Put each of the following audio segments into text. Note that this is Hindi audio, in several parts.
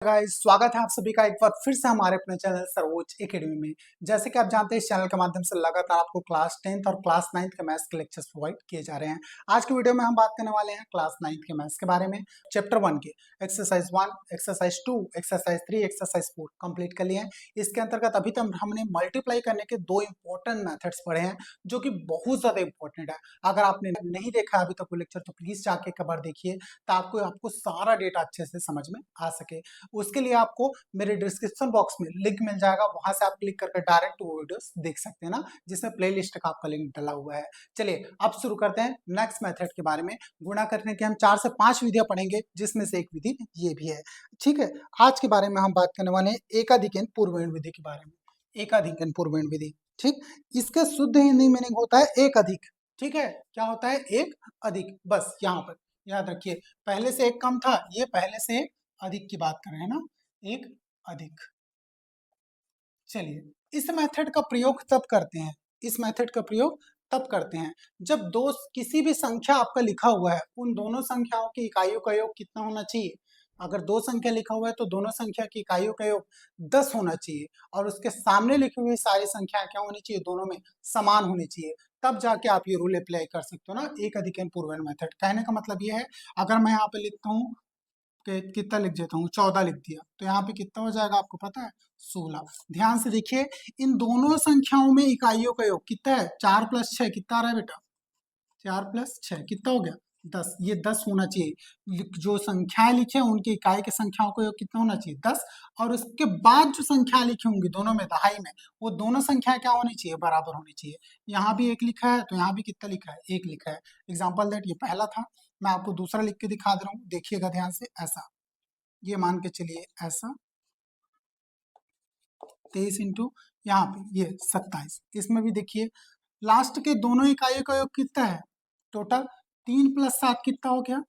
गाइस, स्वागत है आप सभी का एक बार फिर से हमारे अपने चैनल सर्वोच्च एकेडमी में। जैसे कि आप जानते हैं, इस चैनल के माध्यम से लगातार आपको क्लास 10th और क्लास 9th के मैथ्स के लेक्चर्स प्रोवाइड किए जा रहे हैं। आज की वीडियो में हम बात करने वाले हैं क्लास 9th के मैथ्स के बारे में। चैप्टर 1 के exercise 1, exercise 2, exercise 3, exercise 4 complete कर लिए हैं। इसके अंतर्गत अभी तक हमने मल्टीप्लाई करने के दो इंपॉर्टेंट मेथड्स पढ़े हैं, जो कि बहुत ज्यादा इंपॉर्टेंट है। अगर आपने नहीं देखा अभी तक वो लेक्चर, तो प्लीज जाके एक बार देखिए, ताकि आपको सारा डेटा अच्छे से समझ में आ सके। उसके लिए आपको मेरे डिस्क्रिप्शन बॉक्स में लिंक मिल जाएगा, वहां से आप क्लिक करके डायरेक्ट वो वीडियोस देख सकते हैं ना, जिसमें प्लेलिस्ट का आपका लिंक डला हुआ है। चलिए अब शुरू करते हैं नेक्स्ट मेथड के बारे में। गुणा करने के हम 4 से 5 विधियां पढ़ेंगे, जिसमें से एक विधि ये भी है। ठीक है, आज के बारे में हम बात करने वाले हैं एकाधिकन पूर्वेण विधि के बारे में। एकाधिकन पूर्वेण विधि, ठीक, इसका शुद्ध हिंदी मीनिंग होता है एक अधिक। ठीक है, क्या होता है? एक अधिक। बस यहाँ पर याद रखिए, पहले से एक कम था, ये पहले से एक अधिक की बात कर रहे हैं ना, एक अधिक। चलिए, इस मेथड का प्रयोग तब करते हैं, इस मेथड का प्रयोग तब करते हैं जब दो किसी भी संख्या आपका लिखा हुआ है, उन दोनों संख्याओं की इकाइयों का योग कितना होना चाहिए। अगर दो संख्या लिखा हुआ है तो दोनों संख्या की इकाइयों का योग 10 होना चाहिए, और उसके सामने लिखी हुई सारी संख्या क्या होनी चाहिए? दोनों में समान होनी चाहिए। तब जाके आप ये रूल अप्लाई कर सकते हो ना, एक अधिकन पूर्वेण मेथड। कहने का मतलब ये है, अगर मैं यहाँ पे लिखता हूँ कितना लिख देता हूँ, 14 लिख दिया, तो यहाँ पे कितना हो जाएगा आपको पता है? 16। ध्यान से देखिए, इन दोनों संख्याओं में इकाइयों का योग कितना है? 4 + 6 कितना आ रहा है बेटा? 4 + 6 कितना हो गया? 10। ये 10 होना चाहिए। जो संख्याएं लिखे हैं उनकी इकाई की संख्याओं का योग कितना होना चाहिए? 10। और उसके बाद जो संख्या लिखी होंगी दोनों में, दहाई में, वो दोनों संख्याएं क्या होनी चाहिए? बराबर होनी चाहिए। यहाँ भी एक लिखा है, तो यहाँ भी कितना लिखा है? एक लिखा है। एग्जाम्पल दैट ये पहला था, मैं आपको दूसरा लिख के दिखा दे रहा हूँ, देखिएगा ध्यान से। ऐसा, ये मान के चलिए, ऐसा 23 इंटू यहाँ पे ये 27। इसमें भी देखिए, लास्ट के दोनों इकाइयों का योग कितना है? टोटल 3 + 7 कितना हो गया?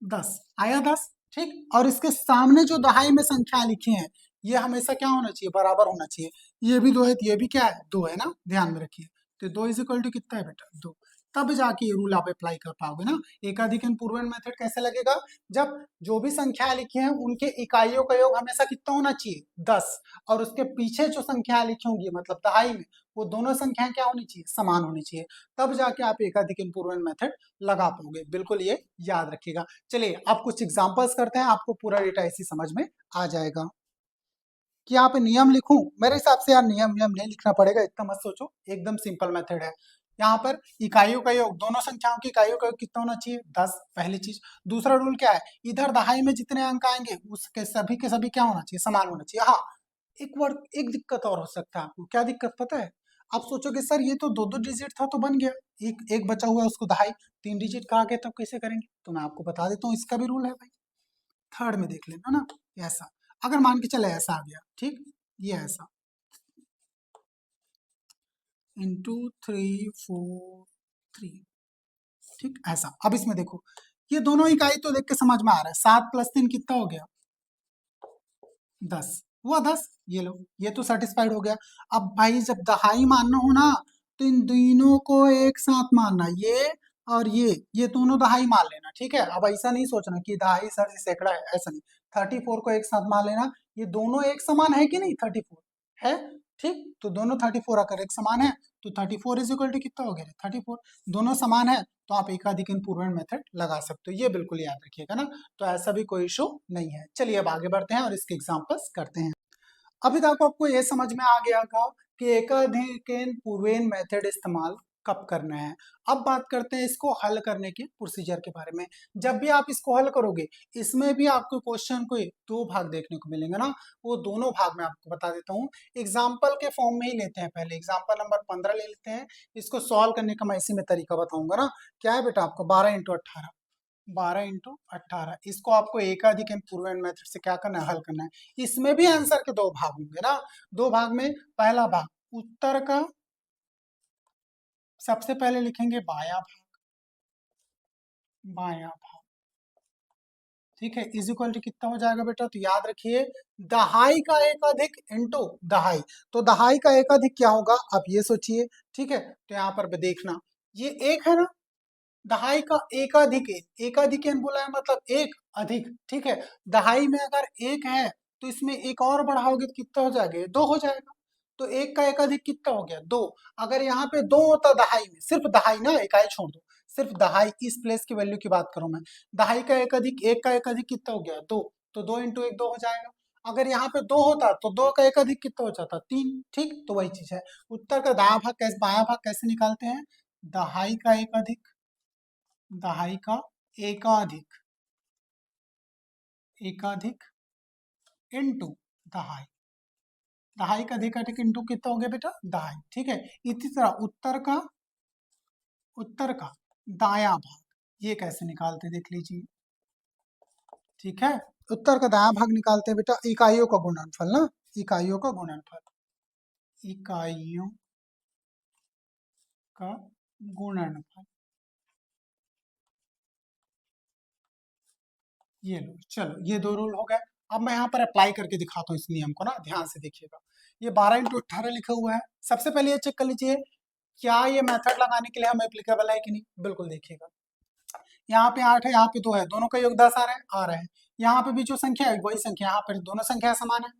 10। आया 10। ठीक, और इसके सामने जो दहाई में संख्या लिखी है, ये हमेशा क्या होना चाहिए? बराबर होना चाहिए। ये भी 2 है, तो ये भी क्या है? 2 है ना, ध्यान में रखिए। तो 2 = कितना है बेटा? 2। तब जाके ये रूल आप अप्लाई कर पाओगे ना। एकाधिकन पूर्वेण मेथड कैसे लगेगा? जब जो भी संख्या लिखी है उनके इकाइयों का योग हमेशा कितना होना चाहिए? 10। और उसके पीछे जो संख्या लिखी होंगी, मतलब दहाई में, वो दोनों संख्याएं क्या होनी चाहिए? समान होनी चाहिए। तब जाके आप एकाधिकन पूर्वेण मेथड लगा पाओगे। बिल्कुल ये याद रखिएगा। चलिए अब कुछ एग्जांपल्स करते हैं, आपको पूरा डेटा इसी समझ में आ जाएगा। कि यहाँ पे नियम लिखूं? मेरे हिसाब से यार नियम नहीं लिखना पड़ेगा, इतना मत सोचो, एकदम सिंपल मेथड है। यहाँ पर इकाइयों का योग, दोनों संख्याओं की इकाइयों का योग कितना होना चाहिए? 10, पहली चीज। दूसरा रूल क्या है? इधर दहाई में जितने अंक आएंगे उसके सभी के सभी क्या होना चाहिए? समान होना चाहिए। हाँ, एक वर्ड, एक दिक्कत और हो सकता है आपको। क्या दिक्कत पता है? आप सोचोगे सर ये तो दो दो डिजिट था तो बन गया, एक एक बचा हुआ है उसको दहाई 3 डिजिट का आ गया, तब कैसे करेंगे? तो मैं आपको बता देता हूँ, इसका भी रूल है भाई। थर्ड में देख लेना ना, ऐसा। अगर मान के चले ऐसा आ गया, ठीक, ये ऐसा इंटू 3 4 3, ठीक, ऐसा। अब इसमें देखो, ये दोनों इकाई तो देख के समझ में आ रहा है। 7 + 3 कितना हो गया? 10 हुआ। 10, ये लो, ये तो सेटिस्फाइड हो गया। अब भाई जब दहाई मानना हो ना, तो इन दोनों को एक साथ मानना, ये और ये दोनों दहाई मान लेना। ठीक है, अब ऐसा नहीं सोचना कि दहाई सर से सैकड़ा है, ऐसा नहीं। 34 को एक साथ मान लेना। ये दोनों एक समान है कि नहीं? 34 है, ठीक, तो दोनों 34 अगर एक समान है, तो 34 = कितना हो गया? 34। दोनों समान है, तो आप एकाधिकन पूर्वेण मेथड लगा सकते हो। ये बिल्कुल याद रखिएगा ना, तो ऐसा भी कोई इशू नहीं है। चलिए अब आगे बढ़ते हैं और इसके एग्जांपल्स करते हैं। अभी तक आपको ये समझ में आ गया होगा कि एकाधिकन पूर्वेण मेथड इस्तेमाल कब करना है। अब बात करते हैं इसको हल करने के प्रोसीजर के बारे में। जब भी आप इसको हल करोगे, इसमें भी आपको क्वेश्चन को दो भाग देखने को मिलेंगे ना, वो दोनों भाग में आपको बता देता हूँ। एग्जाम्पल के फॉर्म में ही लेते हैं। पहले एग्जाम्पल नंबर 15 ले लेते हैं। इसको सॉल्व करने का मैं इसी में तरीका बताऊंगा ना। क्या है बेटा आपको? 12 × 18, 12 × 18। इसको आपको एकाधिकन पूर्वेण मेथड से क्या करना है? हल करना है। इसमें भी आंसर के दो भाग होंगे ना। दो भाग में पहला भाग उत्तर का सबसे पहले लिखेंगे बायां भाग, बायां भाग, ठीक है, इज इक्वल टू कितना हो जाएगा बेटा? तो याद रखिए, दहाई का एक अधिक इंटू दहाई। तो दहाई का एक अधिक क्या होगा? आप ये सोचिए। ठीक है, तो यहाँ पर देखना, ये एक है ना, दहाई का एकाधिक, एकाधिक बोला है मतलब एक, अधिक, ठीक है। दहाई में अगर एक है तो इसमें एक और बढ़ाओगे तो कितना हो जाएगा, ये दो हो जाएगा। तो एक का एक अधिक कितना हो गया, दो। अगर यहाँ पे दो होता दहाई में, सिर्फ दहाई ना, इकाई छोड़ दो, सिर्फ दहाई, इस प्लेस की वैल्यू की बात करूं मैं, दहाई का एक का एक अधिक कितना हो गया, दो। तो दो इंटू एक दो हो जाएगा। अगर यहाँ पे दो होता तो दो का एक अधिक कितना हो जाता, तीन, ठीक। तो वही चीज है। उत्तर का दायां भाग कैसे, बायां भाग कैसे निकालते हैं, दहाई का एक अधिक, दहाई का एकाधिक, एकाधिक इंटू दहाई, दहाई का अधिक अधिक इंटू कितना हो गया बेटा, दहाई, ठीक है। इसी तरह उत्तर का दायां भाग, ये कैसे निकालते देख लीजिए, ठीक है। उत्तर का दायां भाग निकालते हैं बेटा, इकाइयों का गुणनफल ना, इकाइयों का गुणनफल, इकाइयों का गुणनफल, ये लो, चलो ये दो रूल हो गए। अब मैं यहाँ पर अप्लाई करके दिखाता हूँ इस नियम को ना, ध्यान से देखिएगा। ये 12 × 18 लिखा हुआ है। सबसे पहले ये चेक कर लीजिए, क्या ये मेथड लगाने के लिए हम एप्लीकेबल है कि नहीं। बिल्कुल देखिएगा, यहाँ पे 8 है, यहाँ पे 2 है, दोनों का योग 10 आ रहा है। यहाँ पे भी जो संख्या है वही संख्या, यहाँ पर दोनों संख्या समान है।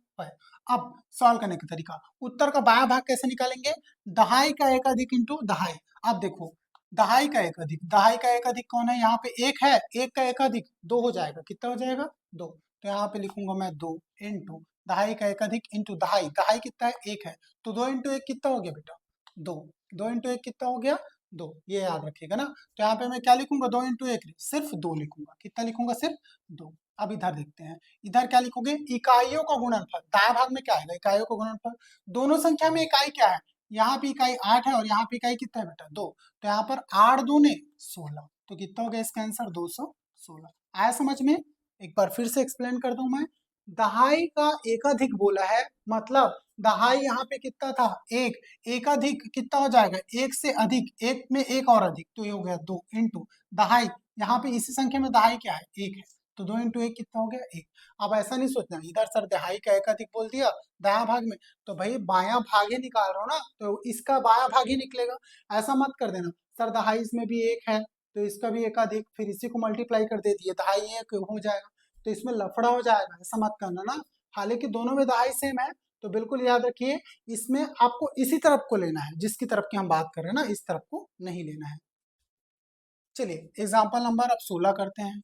अब सॉल्व करने का तरीका, उत्तर का बायां भाग कैसे निकालेंगे, दहाई का एक अधिक इंटू दहाई। अब देखो, दहाई का एक अधिक, दहाई का एक अधिक कौन है, यहाँ पे एक है, एक का एक अधिक दो हो जाएगा, कितना हो जाएगा, दो। तो यहाँ पे लिखूंगा मैं दो इंटू दहाई का एक अधिक इंटू दहाई, दहाई कितना है, एक है, तो दो इंटू एक कितना हो गया बेटा, दो। दो इंटू एक कितना हो गया, दो, ये याद रखिएगा ना। तो यहाँ पे मैं क्या लिखूंगा, दो इंटू एक सिर्फ दो लिखूंगा, कितना लिखूंगा, सिर्फ दो। अब इधर देखते हैं, इधर क्या लिखोगे, इकाइयों का गुणनफल, दाएं भाग में क्या आएगा, इकाइयों का गुणनफल। दोनों संख्या में इकाई क्या है, यहाँ पे इकाई 8 है और यहाँ पे इकाई कितना है बेटा, दो। तो यहाँ पर 8 दूने 16, तो कितना हो गया इसका आंसर, 216। आया समझ में। एक बार फिर से एक्सप्लेन कर दूं मैं, दहाई का एकाधिक बोला है, मतलब दहाई यहाँ पे कितना था, एक, एकाधिक कितना हो जाएगा, एक से अधिक, एक में एक और अधिक, तो ये हो गया दो इंटू दहाई, यहाँ पे इसी संख्या में दहाई क्या है, एक है, तो दो इंटू एक कितना हो गया, एक। अब ऐसा नहीं सोचना इधर सर दहाई का एकाधिक बोल दिया दायां भाग में, तो भाई बायां भाग ही निकाल रहा हूँ ना, तो इसका बायां भाग ही निकलेगा। ऐसा मत कर देना सर दहाई इसमें भी एक है तो इसका भी एकाधिक, फिर इसी को मल्टीप्लाई कर दे दिए, दहाई एक हो जाएगा, तो इसमें लफड़ा हो जाएगा, ऐसा मत करना ना। हालांकि दोनों में दहाई सेम है, तो बिल्कुल याद रखिए, इसमें आपको इसी तरफ को लेना है, जिसकी तरफ की हम बात कर रहे हैं ना, इस तरफ को नहीं लेना है। चलिए एग्जाम्पल नंबर अब 16 करते हैं।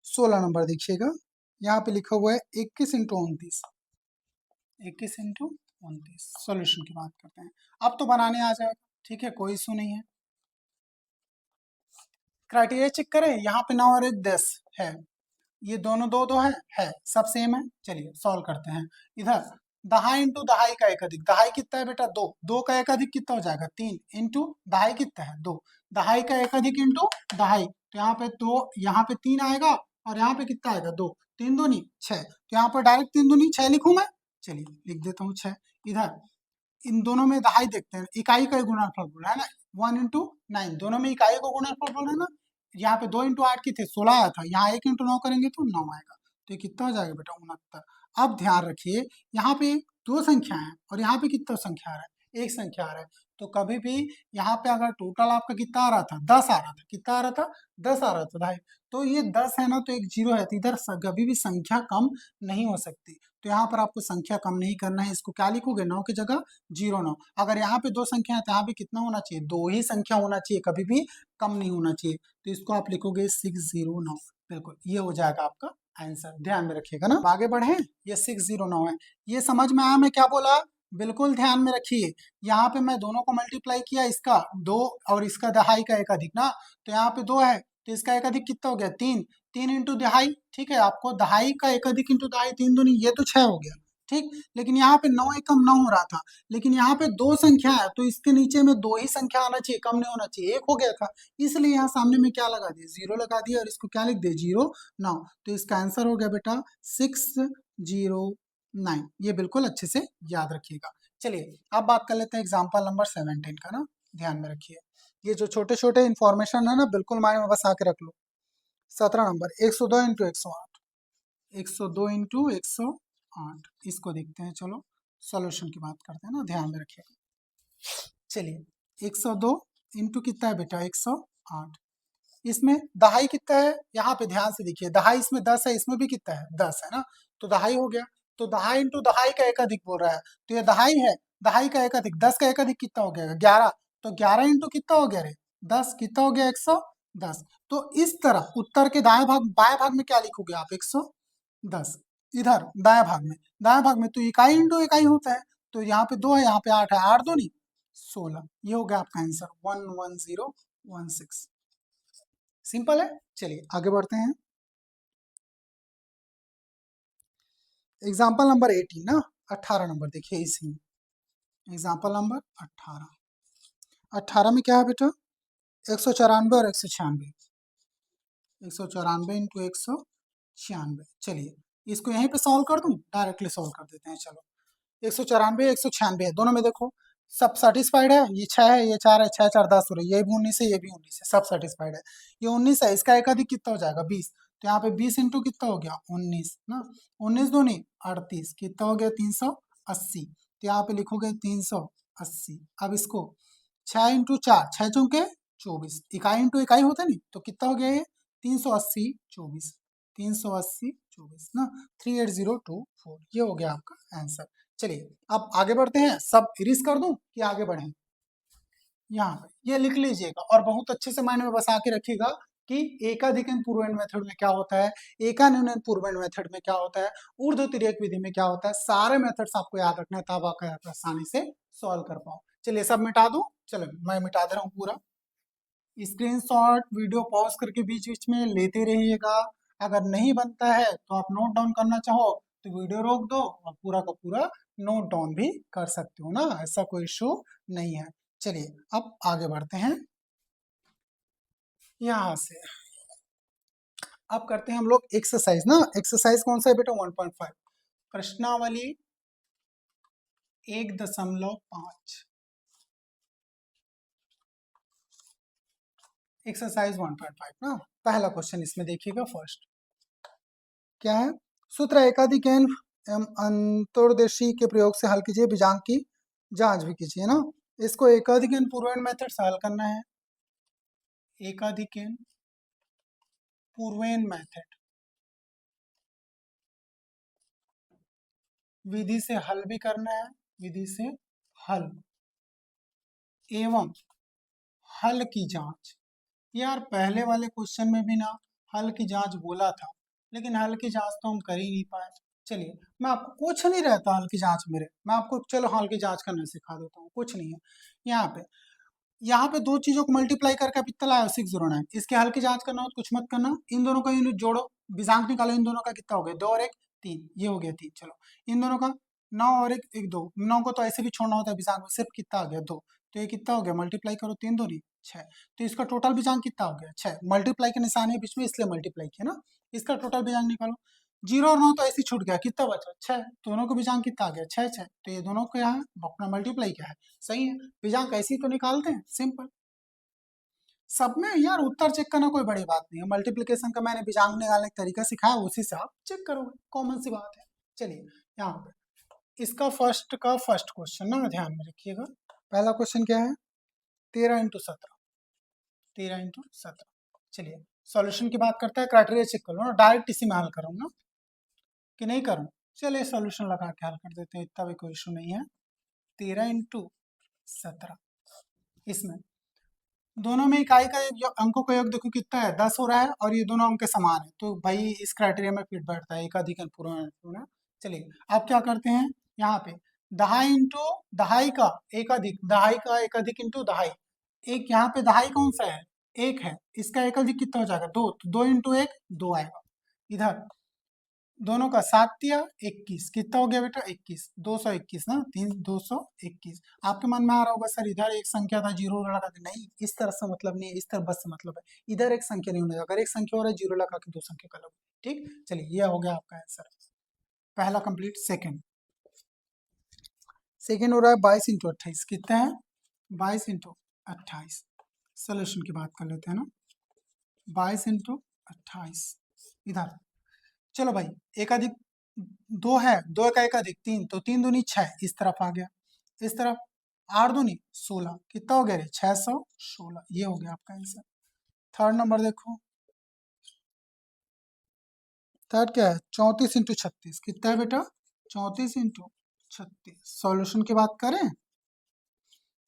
16 नंबर देखिएगा, यहाँ पे लिखा हुआ है 21 × 29, 21 × 29 सॉल्यूशन की बात करते हैं। अब तो बनाने आ जाएगा, ठीक है, कोई इशू नहीं है। क्राइटेरिया चेक करें, यहाँ पे 9 और 1 10 है, ये दोनों दो दो है सब सेम है। चलिए सॉल्व करते हैं। इधर दहाई इंटू दहाई का एक अधिक, दहाई कितना है बेटा, दो, दो का एक अधिक कितना हो जाएगा, तीन इंटू दहाई कितना है, दो, दहाई का एक अधिक इंटू दहाई, तो यहाँ पे दो, यहाँ पे तीन आएगा और यहाँ पे कितना आएगा, दो, तीन दूनी छह, तो यहाँ पर डायरेक्ट तीन दूनी छह लिखूं मैं, चलिए लिख देता हूँ छह। इधर इन दोनों में दहाई देखते हैं, इकाई का गुणनफल बोल रहा है ना, 1 × 9, दोनों में इकाई का गुणनफल बोल रहा है ना। यहाँ पे 2 × 8 की थे 16 आया था, यहाँ 1 × 9 करेंगे तो 9 आएगा, तो ये कितना हो जाएगा बेटा, 69। अब ध्यान रखिए, यहाँ पे दो संख्या है और यहाँ पे कितना संख्या आ रहा है, एक संख्या आ रहा है, तो कभी भी यहाँ पे अगर टोटल आपका कितना आ रहा था, 10 आ रहा था, कितना आ रहा था, 10 आ रहा था भाई, तो ये 10 है ना, तो एक जीरो है, तो इधर कभी भी संख्या कम नहीं हो सकती, तो यहाँ पर आपको संख्या कम नहीं करना है, इसको क्या लिखोगे, 9 की जगह 09। अगर यहाँ पे दो संख्या है तो यहाँ पे कितना होना चाहिए, दो ही संख्या होना चाहिए, कभी भी कम नहीं होना चाहिए, तो इसको आप लिखोगे 609, बिल्कुल ये हो जाएगा आपका आंसर, ध्यान में रखिएगा ना। आगे बढ़े, ये 609 है, ये समझ में आया मैं क्या बोला, बिल्कुल ध्यान में रखिए। यहाँ पे मैं दोनों को मल्टीप्लाई किया, इसका दो और इसका दहाई का एक अधिक ना, तो यहाँ पे दो है तो इसका एक अधिक कितना हो गया, तीन, तीन इंटू दहाई, ठीक है, आपको दहाई का एक अधिक इंटू दहाई, तीन दूनी ये तो छह हो गया, ठीक। लेकिन यहाँ पे 9 एकम 9 हो रहा था, लेकिन यहाँ पे दो संख्या है तो इसके नीचे में दो ही संख्या आना चाहिए, कम नहीं होना चाहिए, एक हो गया था, इसलिए यहाँ सामने में क्या लगा दिया, जीरो लगा दिया और इसको क्या लिख दिया, 09। तो इसका आंसर हो गया बेटा 609, ये बिल्कुल अच्छे से याद रखिएगा। चलिए अब बात कर लेते हैं एग्जाम्पल नंबर 17 का ना, ध्यान में रखिए, ये जो छोटे छोटे इन्फॉर्मेशन है ना, बिल्कुल माइंड में बसा के रख लो। 17 नंबर 102 × 108, 102 × 108, इसको देखते हैं, चलो सॉल्यूशन की बात करते हैं ना, ध्यान में रखिएगा। चलिए 102 इंटू कितना है बेटा, 108, इसमें दहाई कितना है, यहाँ पे ध्यान से देखिए, दहाई इसमें 10 है, इसमें भी कितना है 10 है ना, तो दहाई हो गया। तो दहाई इंटू दहाई का एक अधिक बोल रहा है, तो ये दहाई है, दहाई का एक अधिक 10 का एक अधिक कितना हो गया 11, तो 11 इंटू कितना हो गया रे 10, कितना हो गया 110। तो इस तरह उत्तर के दाएं भाग बाएं भाग में क्या लिखोगे आप 110, इधर दाएं भाग में तो इकाई इंटू इकाई होता है, तो यहाँ पे 2 है, यहाँ पे 8 है, 8 2 नहीं 16, ये हो गया आपका आंसर 11016। सिंपल है। चलिए आगे बढ़ते हैं। एग्जाम्पल नंबर 18 ना, 18 नंबर देखिए इसी में, एग्जाम्पल नंबर 18 में क्या है बेटा 194 और 196, 194 इंटू 196। चलिए इसको यहीं पे सॉल्व कर दूं, डायरेक्टली सॉल्व कर देते हैं। चलो 194 196 है, दोनों में देखो सब सेटिस्फाइड है, ये 6 है, ये 4 है, 6 4 10 हो रही है, ये भी 19 है, ये भी 19 है, सब सेटिस्फाइड है। ये 19 है, इसका एक अधिक कितना हो जाएगा 20, तो यहाँ पे 20 इंटू कितना हो गया 19 ना, 19 दूनी 38, कितना हो गया 380, तो यहाँ पे लिखोगे 380। अब इसको 6 इंटू 4 6 चौके 24, इकाई इंटू इकाई होता नहीं, तो कितना हो गया ये 380 24, 380 24 ना, 38024, ये हो गया आपका आंसर। चलिए अब आगे बढ़ते हैं, सब इरेज कर दूं कि आगे बढ़ें, यहाँ पे ये लिख लीजिएगा और बहुत अच्छे से माइंड में बसा के रखिएगा कि एकाधिक पूर्वेंट मेथड में क्या होता है, एकान्यून पूर्वेंट मेथड में क्या होता है, ऊर्ध्व तिर्यक विधि में क्या होता है, सारे मेथड्स आपको याद रखना है, तब आप आसानी से सॉल्व कर पाओ। चलिए सब मिटा दूं, चलो मैं मिटा दे रहा हूँ पूरा। स्क्रीनशॉट वीडियो पॉज करके बीच बीच में लेते रहिएगा, अगर नहीं बनता है तो आप नोट डाउन करना चाहो तो वीडियो रोक दो और पूरा का पूरा नोट डाउन भी कर सकते हो ना, ऐसा कोई इशू नहीं है। चलिए अब आगे बढ़ते हैं, यहाँ से अब करते हैं हम लोग एक्सरसाइज ना, एक्सरसाइज कौन सा है बेटा 1.5, प्रश्नावली 1.5, एक्सरसाइज 1.5 ना। पहला क्वेश्चन इसमें देखिएगा, फर्स्ट क्या है, सूत्र एकाधिक एवं अंतर्देशीय के प्रयोग से हल कीजिए, बीजांक की जांच भी कीजिए ना। इसको एकाधिक पूर्वेण मेथड से हल करना है, एकाधिक पूर्वेण मेथड विधि से हल भी करना है, विधि से हल एवं हल की जांच। यार पहले वाले क्वेश्चन में भी ना हल की जांच बोला था, लेकिन हल की जांच तो हम कर ही नहीं पाए। चलिए मैं आपको कुछ नहीं रहता हल की जांच मेरे, मैं आपको चलो हल की जांच करना सिखा देता हूँ, कुछ नहीं है। यहाँ पे दो चीजों को मल्टीप्लाई करके आप इतना लाया 609, इसके हल की जांच करना हो तो कुछ मत करना, इन दोनों का यूनिट जोड़ो, बीजांक निकालो, इन दोनों का कितना हो गया 2 और 1 3, ये हो गया 3। चलो इन दोनों का 9 और 1 1 2, 9 को तो ऐसे भी छोड़ना होता है बीजांक में, सिर्फ कितना आ गया 2, तो ये कितना हो गया मल्टीप्लाई करो 3 2 नहीं 6, तो इसका टोटल बीजांक कितना हो गया 6, मल्टीप्लाई के निशान है बीच में इसलिए मल्टीप्लाई किया ना। इसका टोटल बीजांक निकालो, 0 और 9 तो ऐसे ही छूट गया, कितना बचा 6, दोनों का बीजांक कितना आ गया 6 6, तो ये दोनों को यहाँ अपना मल्टीप्लाई क्या है, सही है, बीजांक ऐसे ही तो निकालते हैं सिंपल। सब में यार उत्तर चेक करना कोई बड़ी बात नहीं है, मल्टीप्लिकेशन का मैंने बीजांक निकालने का तरीका सिखाया, उसी से आप चेक करोगे, कॉमन सी बात है। चलिए यहाँ पे इसका फर्स्ट का फर्स्ट क्वेश्चन ना ध्यान में रखिएगा, पहला क्वेश्चन क्या है 13 × 17, 13 × 17। चलिए सॉल्यूशन की बात करता है, क्राइटेरिया चेक कर लो ना, डायरेक्ट इसी में हल करूँ ना कि नहीं करूँ, चलिए सॉल्यूशन लगा के हल कर देते हैं, इतना भी कोई इशू नहीं है। 13 × 17, इसमें दोनों में इकाई का अंकों का योग देखो कितना है 10 हो रहा है, और ये दोनों अंक समान है, तो भाई इस क्राइटेरिया में फिट बैठता है, एकाधिक पूर्ण। चलिए आप क्या करते हैं, यहाँ पे दहाई इंटू दहाई का एकाधिक, दहाई का एकाधिक इंटू दहाई, एक यहाँ पे दहाई कौन सा है एक है, इसका एकाधिक कितना हो जाएगा 2, तो 2 इंटू 1 2 आएगा, इधर दोनों का 7 दिया 21, कितना हो गया बेटा 21, 221 ना, 221। आपके मन में आ रहा होगा सर इधर एक संख्या था जीरो लगा के, नहीं इस तरह से मतलब नहीं है, इस तरह बस से मतलब है, इधर एक संख्या नहीं होने, अगर एक संख्या हो रहा है जीरो लगा के दो संख्या का लगो, ठीक। चलिए ये हो गया आपका आंसर, पहला कंप्लीट। सेकंड सेकंड हो रहा है 22 × 28, कितना है 22 × 28, सोल्यूशन की बात कर लेते हैं ना, 22 × 28 इधर, चलो भाई एकाधिक 2 है, 2 का एकाधिक 3, तो 3 दूनी 6, इस तरफ आ गया, इस तरफ 8 दूनी 16, कितना हो गया रे 616, ये हो गया आपका आंसर। थर्ड नंबर देखो, थर्ड क्या है, 34 × 36 कितना है बेटा, 34 × 36। सॉल्यूशन की बात करें,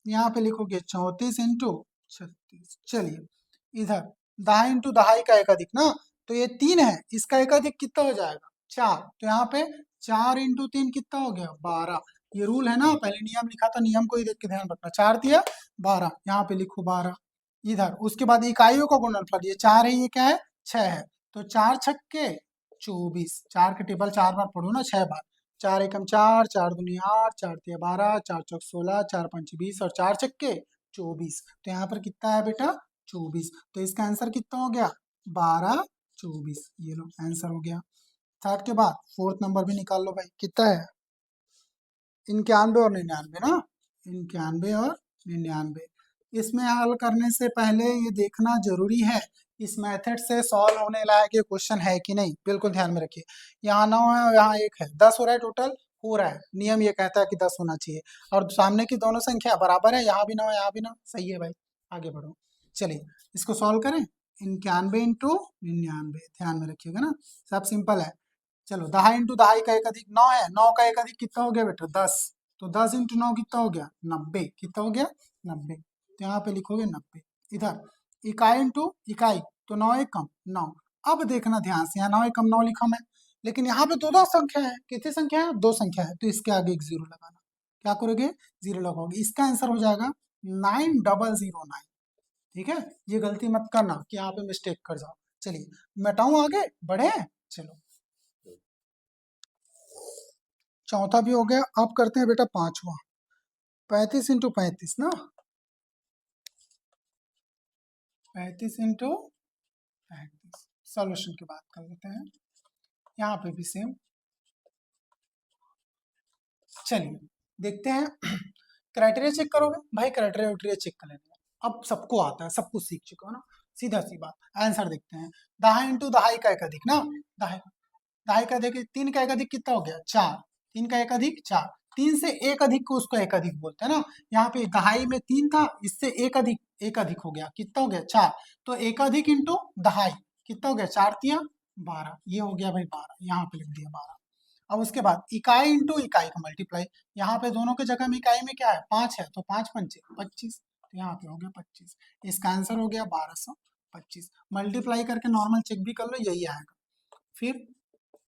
यहाँ पे लिखोगे 34 × 36। चलिए इधर दहाई इंटू दहाई का एक अधिक ना, तो ये 3 है, इसका एक अधिक कितना हो जाएगा, 4। तो यहाँ पे 4 × 3 कितना हो गया, 12। ये रूल है ना, पहले नियम लिखा था, नियम को ही देख के ध्यान रखना। 4 दिया 12, यहाँ पे लिखो 12 इधर। उसके बाद इकाइयों का गुणनफल, ये 4 है, ये क्या है, 6 है। तो 4 छक्के 24, 4 के टेबल 4 बार पढ़ो ना, 6 बार। 4 एकम 4, 4 दूनी 8, 4 तिया 12, 4 चौक 16, 4 पंच 20 और 4 छक्के 24। तो यहाँ पर कितना है बेटा, 24। तो इसका आंसर कितना हो गया, 12 24। ये लो आंसर हो गया। 60 के बाद फोर्थ नंबर भी निकाल लो भाई, कितना है, 91 और 99 ना, 91 और 99। इसमें हल करने से पहले ये देखना जरूरी है इस मेथड से सॉल्व होने लायक ये क्वेश्चन है कि नहीं, बिल्कुल ध्यान में रखिए। यहाँ 9 है, यहाँ 1 है, 10 हो रहा है टोटल, हो रहा है, नियम ये कहता है कि 10 होना चाहिए। और सामने की दोनों संख्या बराबर है, यहाँ भी 9 यहाँ भी 9, सही है भाई, आगे बढ़ो। चलिए इसको सॉल्व करें, 91 × 99, ध्यान में रखिएगा ना, सब सिंपल है। चलो दहाई इंटू दहाई का एक अधिक 9 है, 9 का एक अधिक कितना हो गया बेटा, 10। तो 10 × 9 कितना हो गया, 90। कितना हो गया, 90। तो यहाँ पे लिखोगे 90। इधर इकाई इंटू इकाई, तो 9 एक कम 9। अब देखना ध्यान से, यहाँ 9 एक कम 9 लिखा मैं, लेकिन यहाँ पे दो संख्या है, कितनी संख्या है, 2 संख्या है, तो इसके आगे एक जीरो लगाना। क्या करोगे, जीरो लगाओगे। इसका आंसर हो जाएगा 9009। ठीक है, ये गलती मत करना कि यहाँ पे मिस्टेक कर जाओ। चलिए मिटाऊं, आगे बढ़े, चलो चौथा भी हो गया। अब करते हैं बेटा पांचवा, 35 × 35 ना, 35 × 35। सॉल्यूशन की बात कर लेते हैं, यहाँ पे भी सेम। चलिए देखते हैं, क्राइटेरिया चेक करोगे भाई, क्राइटेरिया वाइटेरिया चेक कर लेते हैं, अब सबको आता है, सब कुछ सीख चुके हो ना, सीधा सी बात। आंसर देखते हैं, दहाई इंटू दहाई का एक अधिक ना, दहाई दहाई का देखिए, 3 का एक अधिक कितना हो गया, 4। 3 का एक अधिक 4, 3 से एक अधिक को उसको एक अधिक बोलते हैं ना। यहाँ पे दहाई में 3 था, इससे एक अधिक हो गया, कितना हो गया, 4। तो एक अधिक इंटू दहाई कितना हो गया, 4 तिया 12, ये हो गया भाई 12, यहाँ पे लिख दिया 12। अब उसके बाद इकाई इंटू इकाई का मल्टीप्लाई, यहाँ पे दोनों के जगह में इकाई में क्या है, 5 है, तो 5 पंचे 25, तो यहाँ पे हो गया 25। इसका आंसर हो गया 1225। मल्टीप्लाई करके नॉर्मल चेक भी कर लो, यही आएगा। फिर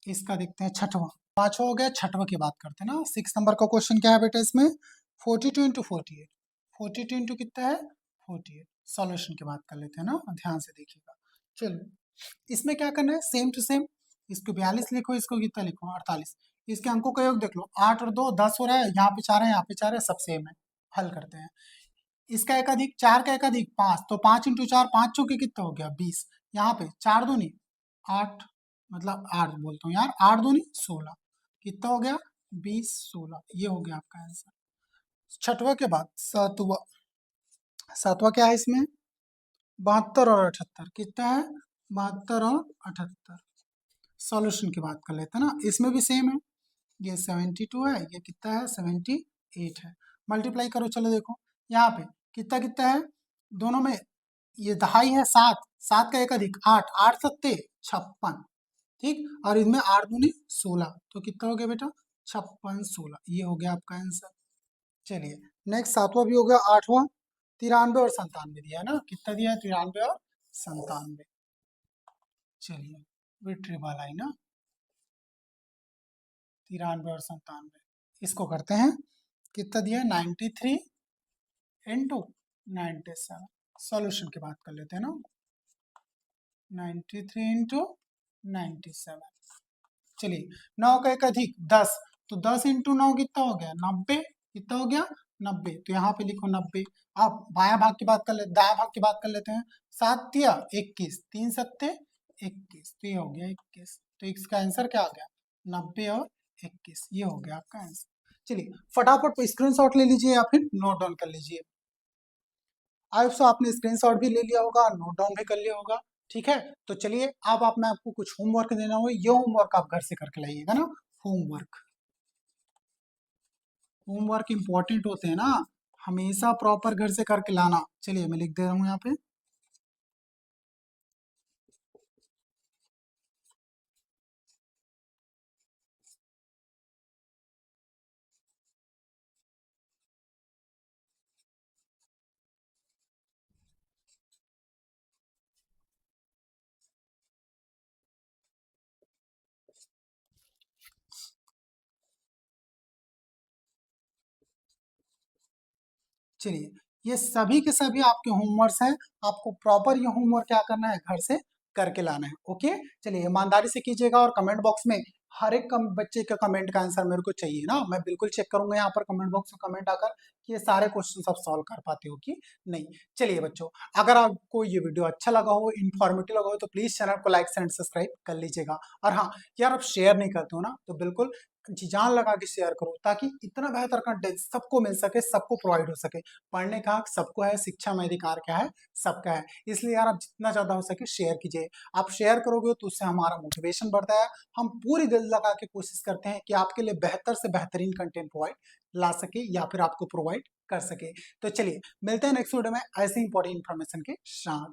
इसका देखते हैं छठवां, पांचवा हो गया, छठवां की बात करते हैं ना। 6 नंबर का क्वेश्चन क्या है बेटा, इसमें 42 × 48, 42 इंटू कितना है, 48। सॉल्यूशन की बात कर लेते हैं ना, ध्यान से देखिएगा। चलो इसमें क्या करना है, सेम टू सेम, इसको 42 लिखो, इसको कितना लिखो, 48। इसके अंकों का योग देख लो, 8 और 2 10 हो रहा है, यहाँ पे 4 है, यहाँ पे 4 है, सब सेम है। हल करते हैं, इसका एक अधिक 4 का एक अधिक 5, तो 5 × 4, 5 चौके कितना हो गया, 20। यहाँ पे 4 दूनी 8, मतलब 8 बोलता हूँ यार, 8 दूनी 16, कितना हो गया, 20 16, ये हो गया आपका आंसर। छठवा के बाद सातवा, सातवा क्या है इसमें, 72 और 78, कितना है, 72 और 78। सॉल्यूशन की बात कर लेते हैं ना, इसमें भी सेम है, ये 72 है, ये कितना है, 78 है। मल्टीप्लाई करो, चलो देखो यहाँ पे कितना कितना है, दोनों में ये दहाई है 7, 7 का एक अधिक 8, 8 सत्ते 56, ठीक, और इनमें 8 दूनी 16, तो कितना हो गया बेटा, 56 16, ये हो गया आपका आंसर। चलिए नेक्स्ट सातवां भी हो गया। आठवां 93 और 97 दिया है ना, कितना दिया है, 93 और 97। चलिए विट्री वाला है ना, 93 और 97, इसको करते हैं, कितना दिया है, 93 इंटू 97। सॉल्यूशन की बात कर लेते हैं ना, 93 इंटू 97। चलिए 9 का एक अधिक 10, तो 10 इंटू 9 कितना हो गया, 90, कितना हो गया, 90। तो यहाँ पे लिखो 90। अब बाया भाग की बात कर लेते, दाया भाग की बात कर लेते हैं, 7 तिया 21, 3 सत्ते 21, तो ये हो गया 21। तो इसका आंसर क्या आ गया, 90 और 21, ये हो गया आपका आंसर। चलिए फटाफट स्क्रीनशॉट ले लीजिए या फिर नोट डाउन कर लीजिए। आई सो आपने स्क्रीनशॉट भी ले लिया होगा, नोट डाउन भी कर लिया होगा, ठीक है। तो चलिए अब आप, मैं आपको कुछ होमवर्क देना होगा, ये होमवर्क आप घर से करके लाइएगा ना। होमवर्क, होमवर्क इंपॉर्टेंट होते हैं ना, हमेशा प्रॉपर घर से करके लाना। चलिए मैं लिख दे रहा हूँ यहाँ पे, चलिए, ये सभी के सभी आपके होमवर्क्स हैं। आपको प्रॉपर ये होमवर्क क्या करना है, घर से करके लाना है। ओके, चलिए ईमानदारी से कीजिएगा और कमेंट बॉक्स में हर एक बच्चे के कमेंट का आंसर मेरे को चाहिए ना। मैं बिल्कुल चेक करूंगा यहाँ पर कमेंट बॉक्स में कमेंट आकर कि ये सारे क्वेश्चन आप सॉल्व कर पाते हो कि नहीं। चलिए बच्चों, अगर आपको ये वीडियो अच्छा लगा हो, इन्फॉर्मेटिव लगा हो, तो प्लीज चैनल को लाइक एंड सब्सक्राइब कर लीजिएगा। और हाँ यार, आप शेयर नहीं करते हो ना, तो बिल्कुल जी जान लगा के शेयर करो, ताकि इतना बेहतर कंटेंट सबको मिल सके, सबको प्रोवाइड हो सके। पढ़ने का हक सबको है, शिक्षा में अधिकार क्या है, सबका है। इसलिए यार आप जितना ज्यादा हो सके शेयर कीजिए। आप शेयर करोगे तो उससे हमारा मोटिवेशन बढ़ता है। हम पूरी दिल लगा के कोशिश करते हैं कि आपके लिए बेहतर से बेहतरीन कंटेंट प्रोवाइड ला सके या फिर आपको प्रोवाइड कर सके। तो चलिए मिलते हैं नेक्स्ट वीडियो में ऐसे इंपॉर्टेंट इन्फॉर्मेशन के साथ।